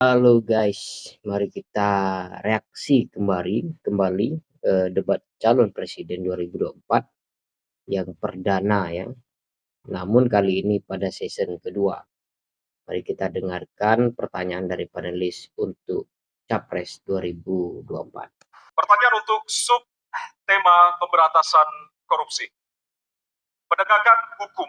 Halo guys, mari kita reaksi kembali debat calon presiden 2024 yang perdana ya. Namun kali ini pada season kedua. Mari kita dengarkan pertanyaan dari panelis untuk Capres 2024. Pertanyaan untuk sub tema pemberantasan korupsi. Penegakan hukum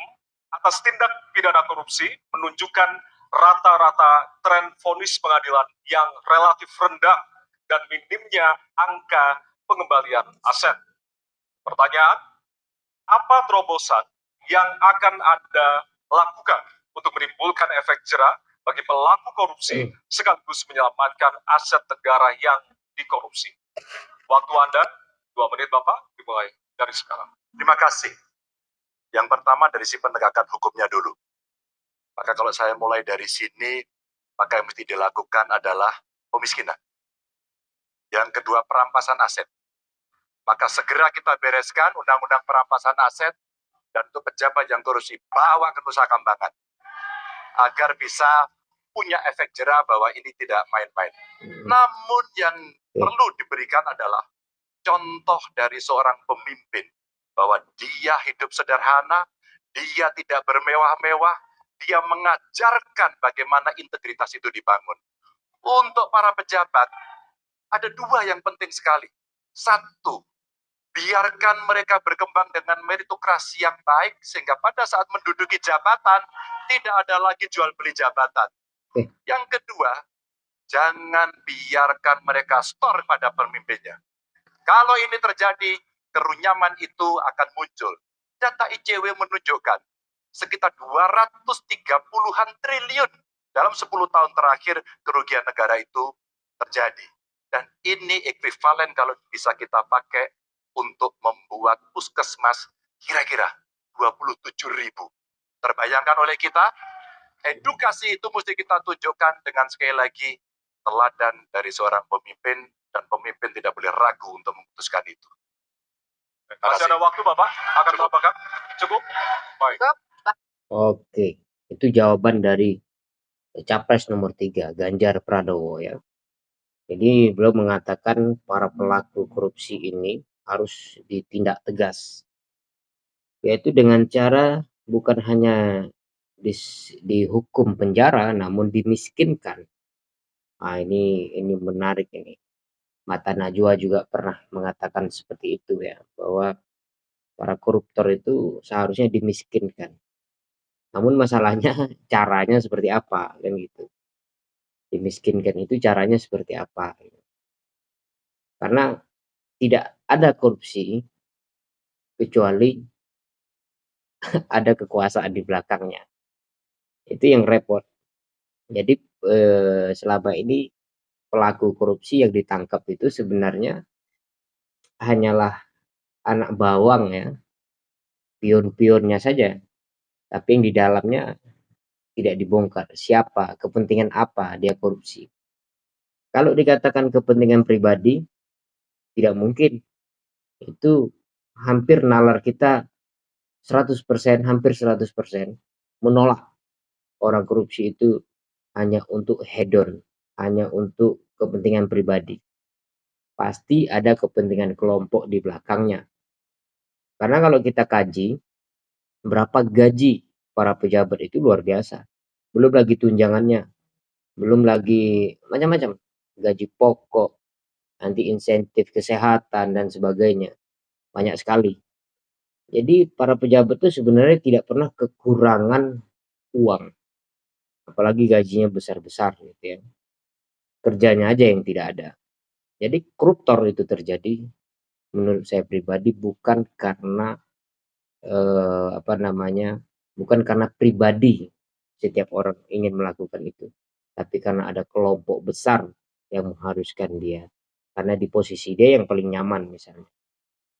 atas tindak pidana korupsi menunjukkan rata-rata tren vonis pengadilan yang relatif rendah dan minimnya angka pengembalian aset. Pertanyaan, apa terobosan yang akan Anda lakukan untuk menimbulkan efek jera bagi pelaku korupsi sekaligus menyelamatkan aset negara yang dikorupsi? Waktu Anda 2 menit Bapak, dimulai dari sekarang. Terima kasih. Yang pertama dari si penegakan hukumnya dulu. Maka kalau saya mulai dari sini, maka yang mesti dilakukan adalah pemiskinan. Yang kedua, perampasan aset. Maka segera kita bereskan undang-undang perampasan aset dan untuk pejabat yang korupsi bawa ke Nusa Kambangan agar bisa punya efek jera bahwa ini tidak main-main. Namun yang perlu diberikan adalah contoh dari seorang pemimpin bahwa dia hidup sederhana, dia tidak bermewah-mewah, dia mengajarkan bagaimana integritas itu dibangun. Untuk para pejabat, ada dua yang penting sekali. Satu, biarkan mereka berkembang dengan meritokrasi yang baik, sehingga pada saat menduduki jabatan, tidak ada lagi jual beli jabatan. Yang kedua, jangan biarkan mereka store pada pemimpinnya. Kalau ini terjadi, kerunyaman itu akan muncul. Data ICW menunjukkan sekitar 230-an triliun dalam 10 tahun terakhir kerugian negara itu terjadi. Dan ini ekuivalen kalau bisa kita pakai untuk membuat puskesmas kira-kira 27.000. Terbayangkan oleh kita, edukasi itu mesti kita tunjukkan dengan sekali lagi teladan dari seorang pemimpin, dan pemimpin tidak boleh ragu untuk memutuskan itu. Masih ada waktu Bapak, akan Bapak cukup? Baik. Oke, itu jawaban dari Capres nomor 3, Ganjar Pranowo ya. Jadi beliau mengatakan para pelaku korupsi ini harus ditindak tegas, yaitu dengan cara bukan hanya dihukum penjara, namun dimiskinkan. Nah, ini menarik ini. Mata Najwa juga pernah mengatakan seperti itu ya, bahwa para koruptor itu seharusnya dimiskinkan. Namun masalahnya caranya seperti apa kan gitu. Dimiskinkan itu caranya seperti apa? Karena tidak ada korupsi kecuali ada kekuasaan di belakangnya. Itu yang repot. Jadi selama ini pelaku korupsi yang ditangkap itu sebenarnya hanyalah anak bawang ya, pion-pionnya saja, tapi yang di dalamnya tidak dibongkar siapa, kepentingan apa dia korupsi. Kalau dikatakan kepentingan pribadi, tidak mungkin. Itu hampir nalar kita 100%, hampir 100% menolak orang korupsi itu hanya untuk hedon, hanya untuk kepentingan pribadi. Pasti ada kepentingan kelompok di belakangnya. Karena kalau kita kaji, berapa gaji para pejabat itu luar biasa. Belum lagi tunjangannya, belum lagi macam-macam. Gaji pokok, nanti insentif kesehatan dan sebagainya. Banyak sekali. Jadi para pejabat itu sebenarnya tidak pernah kekurangan uang. Apalagi gajinya besar-besar gitu ya. Kerjanya aja yang tidak ada. Jadi koruptor itu terjadi menurut saya pribadi bukan karena bukan karena pribadi setiap orang ingin melakukan itu, tapi karena ada kelompok besar yang mengharuskan dia, karena di posisi dia yang paling nyaman misalnya.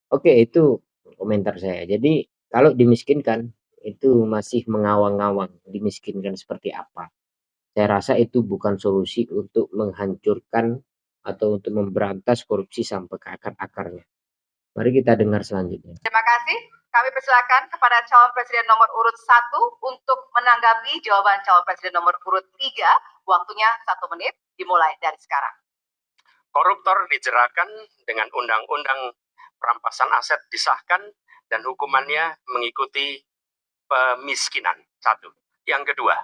Oke, itu komentar saya. Jadi kalau dimiskinkan itu masih mengawang-awang, dimiskinkan seperti apa. Saya rasa itu bukan solusi untuk menghancurkan atau untuk memberantas korupsi sampai ke akar-akarnya. Mari kita dengar selanjutnya. Terima kasih. Kami persilakan kepada calon presiden nomor urut 1 untuk menanggapi jawaban calon presiden nomor urut 3. Waktunya 1 menit. dimulai dari sekarang. Koruptor dijeratkan dengan undang-undang perampasan aset disahkan dan hukumannya mengikuti pemiskinan. Satu. Yang kedua,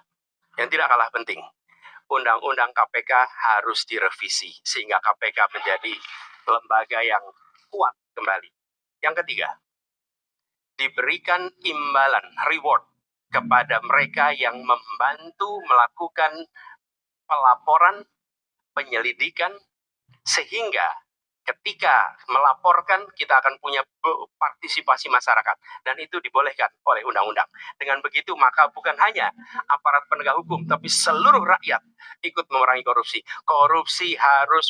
yang tidak kalah penting, undang-undang KPK harus direvisi sehingga KPK menjadi lembaga yang kuat kembali. Yang ketiga, diberikan imbalan, reward kepada mereka yang membantu melakukan pelaporan, penyelidikan, sehingga ketika melaporkan kita akan punya partisipasi masyarakat dan itu dibolehkan oleh undang-undang. Dengan begitu maka bukan hanya aparat penegak hukum tapi seluruh rakyat ikut memerangi korupsi. Korupsi harus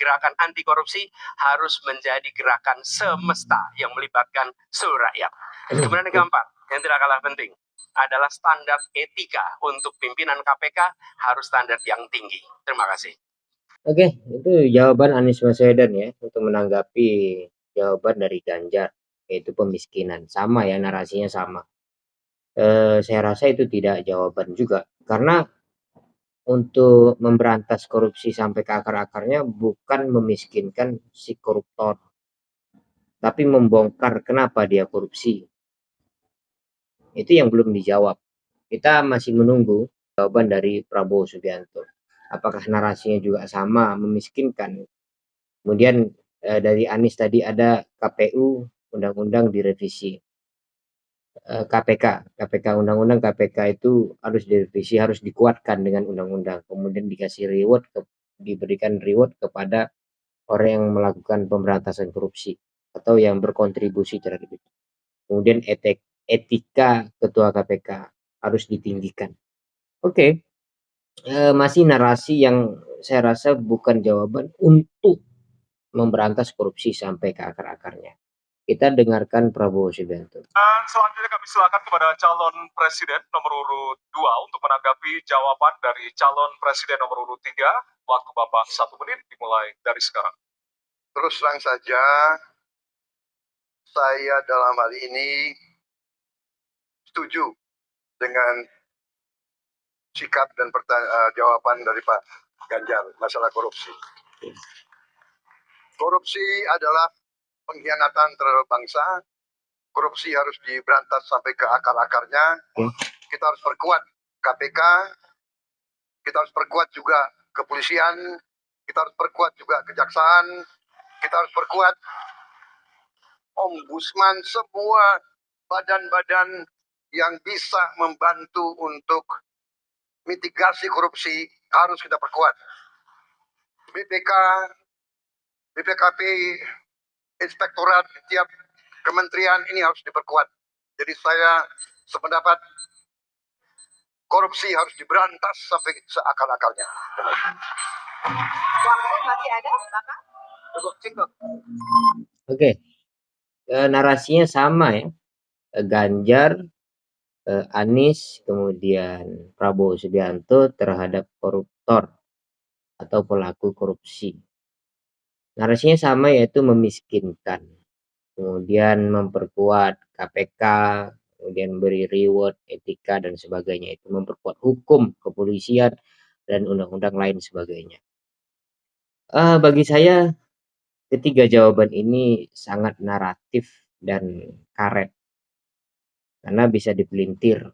gerakan anti korupsi harus menjadi gerakan semesta yang melibatkan seluruh rakyat. Kemudian yang keempat, yang tidak kalah penting adalah standar etika untuk pimpinan KPK harus standar yang tinggi. Terima kasih. Oke, itu jawaban Anies Baswedan ya untuk menanggapi jawaban dari Ganjar, yaitu pemiskinan. Sama ya, narasinya sama. Saya rasa itu tidak jawaban juga, karena untuk memberantas korupsi sampai ke akar-akarnya bukan memiskinkan si koruptor, tapi membongkar kenapa dia korupsi. Itu yang belum dijawab. Kita masih menunggu jawaban dari Prabowo Subianto. Apakah narasinya juga sama, memiskinkan? Kemudian dari Anies tadi ada KPU, undang-undang direvisi. KPK, undang-undang KPK itu harus direvisi, harus dikuatkan dengan undang-undang. Kemudian dikasih diberikan reward kepada orang yang melakukan pemberantasan korupsi atau yang berkontribusi terhadap itu. Kemudian etika ketua KPK harus ditinggikan. Oke. Masih narasi yang saya rasa bukan jawaban untuk memberantas korupsi sampai ke akar-akarnya. Kita dengarkan Prabowo Subianto. Dan selanjutnya kami silakan kepada calon presiden nomor urut 2 untuk menanggapi jawaban dari calon presiden nomor urut 3. Waktu Bapak 1 menit dimulai dari sekarang. Terus terang saja, saya dalam hal ini setuju dengan sikap dan jawaban dari Pak Ganjar masalah korupsi. Korupsi adalah pengkhianatan terhadap bangsa. Korupsi harus diberantas sampai ke akar-akarnya. Kita harus perkuat KPK, kita harus perkuat juga kepolisian, kita harus perkuat juga kejaksaan, kita harus perkuat ombudsman, semua badan-badan yang bisa membantu untuk mitigasi korupsi harus kita perkuat. BPK, BPKP, inspektorat, tiap kementerian ini harus diperkuat. Jadi saya sependapat korupsi harus diberantas sampai seakar-akarnya. Waktu masih ada, Bapak? Cukup. Oke. Narasinya sama ya. Ganjar, Anies, kemudian Prabowo Subianto terhadap koruptor atau pelaku korupsi. Narasinya sama, yaitu memiskinkan, kemudian memperkuat KPK, kemudian beri reward, etika dan sebagainya, itu memperkuat hukum, kepolisian dan undang-undang lain sebagainya. Bagi saya ketiga jawaban ini sangat naratif dan karet, karena bisa dipelintir.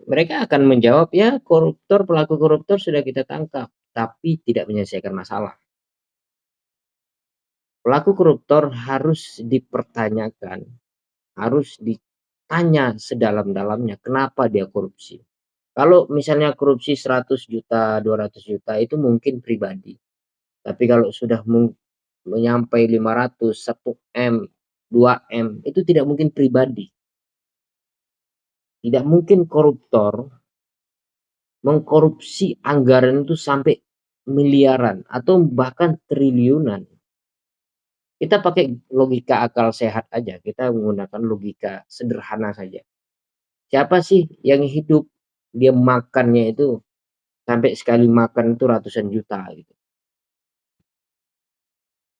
Mereka akan menjawab, ya pelaku koruptor sudah kita tangkap, tapi tidak menyelesaikan masalah. Pelaku koruptor harus dipertanyakan, harus ditanya sedalam-dalamnya kenapa dia korupsi. Kalau misalnya korupsi 100 juta, 200 juta itu mungkin pribadi. Tapi kalau sudah menyampai 500, 1M, 2M, itu tidak mungkin pribadi. Tidak mungkin koruptor mengkorupsi anggaran itu sampai miliaran atau bahkan triliunan. Kita pakai logika akal sehat aja, kita menggunakan logika sederhana saja. Siapa sih yang hidup dia makannya itu sampai sekali makan itu ratusan juta gitu.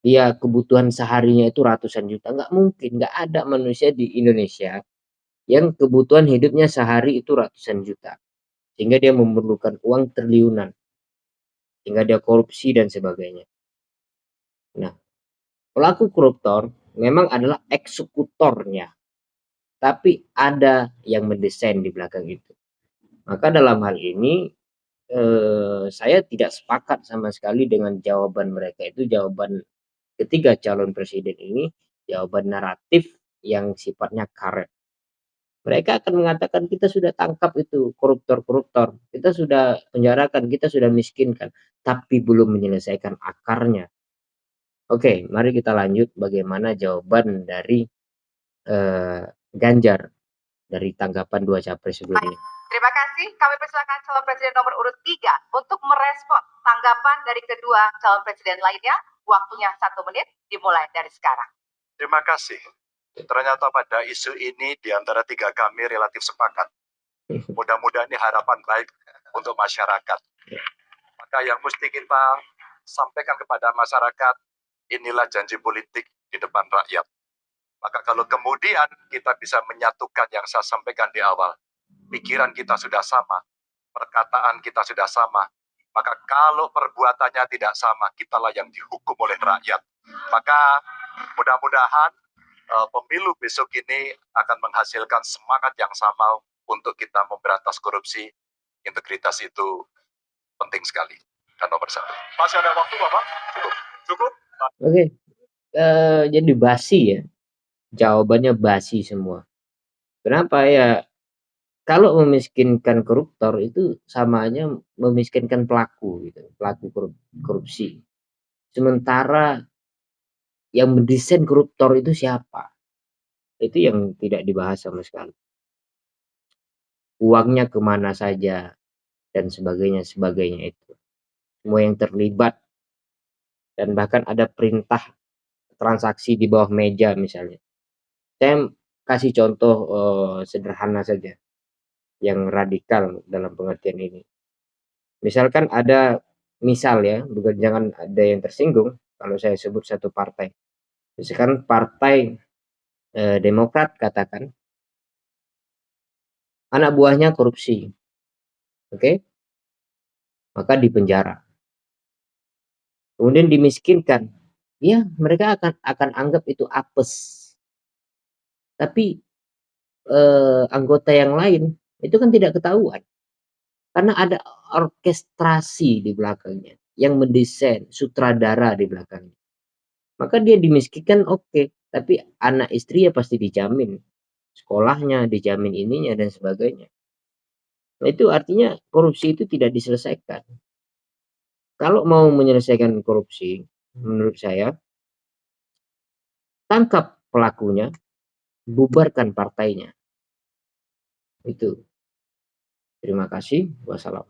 Dia kebutuhan seharinya itu ratusan juta, nggak mungkin, nggak ada manusia di Indonesia yang kebutuhan hidupnya sehari itu ratusan juta, sehingga dia memerlukan uang triliunan. sehingga dia korupsi dan sebagainya. Nah, pelaku koruptor memang adalah eksekutornya, tapi ada yang mendesain di belakang itu. Maka dalam hal ini saya tidak sepakat sama sekali dengan jawaban mereka itu, jawaban ketiga calon presiden ini, jawaban naratif yang sifatnya karet. Mereka akan mengatakan kita sudah tangkap itu koruptor-koruptor, kita sudah penjarakan, kita sudah miskinkan, tapi belum menyelesaikan akarnya. Oke, mari kita lanjut bagaimana jawaban dari Ganjar dari tanggapan dua capres sebelumnya. Terima kasih. Kami persilakan calon presiden nomor urut 3 untuk merespon tanggapan dari kedua calon presiden lainnya. Waktunya 1 menit, dimulai dari sekarang. Terima kasih. Ternyata pada isu ini di antara tiga kami relatif sepakat. Mudah-mudahan ini harapan baik untuk masyarakat. Maka yang mesti kita sampaikan kepada masyarakat, inilah janji politik di depan rakyat. Maka kalau kemudian kita bisa menyatukan yang saya sampaikan di awal, pikiran kita sudah sama, perkataan kita sudah sama, maka kalau perbuatannya tidak sama, kitalah yang dihukum oleh rakyat. Maka mudah-mudahan pemilu besok ini akan menghasilkan semangat yang sama untuk kita memberantas korupsi. Integritas itu penting sekali dan nomor 1. Masih ada waktu, Bapak? Cukup? Oke, jadi basi ya, jawabannya basi semua. Kenapa ya? Kalau memiskinkan koruptor itu sama aja memiskinkan pelaku gitu, pelaku korupsi. Sementara yang mendesain koruptor itu siapa? Itu yang tidak dibahas sama sekali. Uangnya kemana saja dan sebagainya itu. Semua yang terlibat dan bahkan ada perintah transaksi di bawah meja misalnya. Saya kasih contoh sederhana saja yang radikal dalam pengertian ini. Misalkan ada ya, bukan jangan ada yang tersinggung kalau saya sebut satu partai. Misalkan partai Demokrat katakan anak buahnya korupsi. Oke? Maka dipenjara. Kemudian dimiskinkan. Ya, mereka akan anggap itu apes. Tapi anggota yang lain itu kan tidak ketahuan. Karena ada orkestrasi di belakangnya yang mendesain, sutradara di belakangnya. Maka dia dimiskinkan oke, tapi anak istri ya pasti dijamin. Sekolahnya dijamin ininya dan sebagainya. Nah, itu artinya korupsi itu tidak diselesaikan. Kalau mau menyelesaikan korupsi, menurut saya, tangkap pelakunya, bubarkan partainya. Itu. Terima kasih. Wassalam.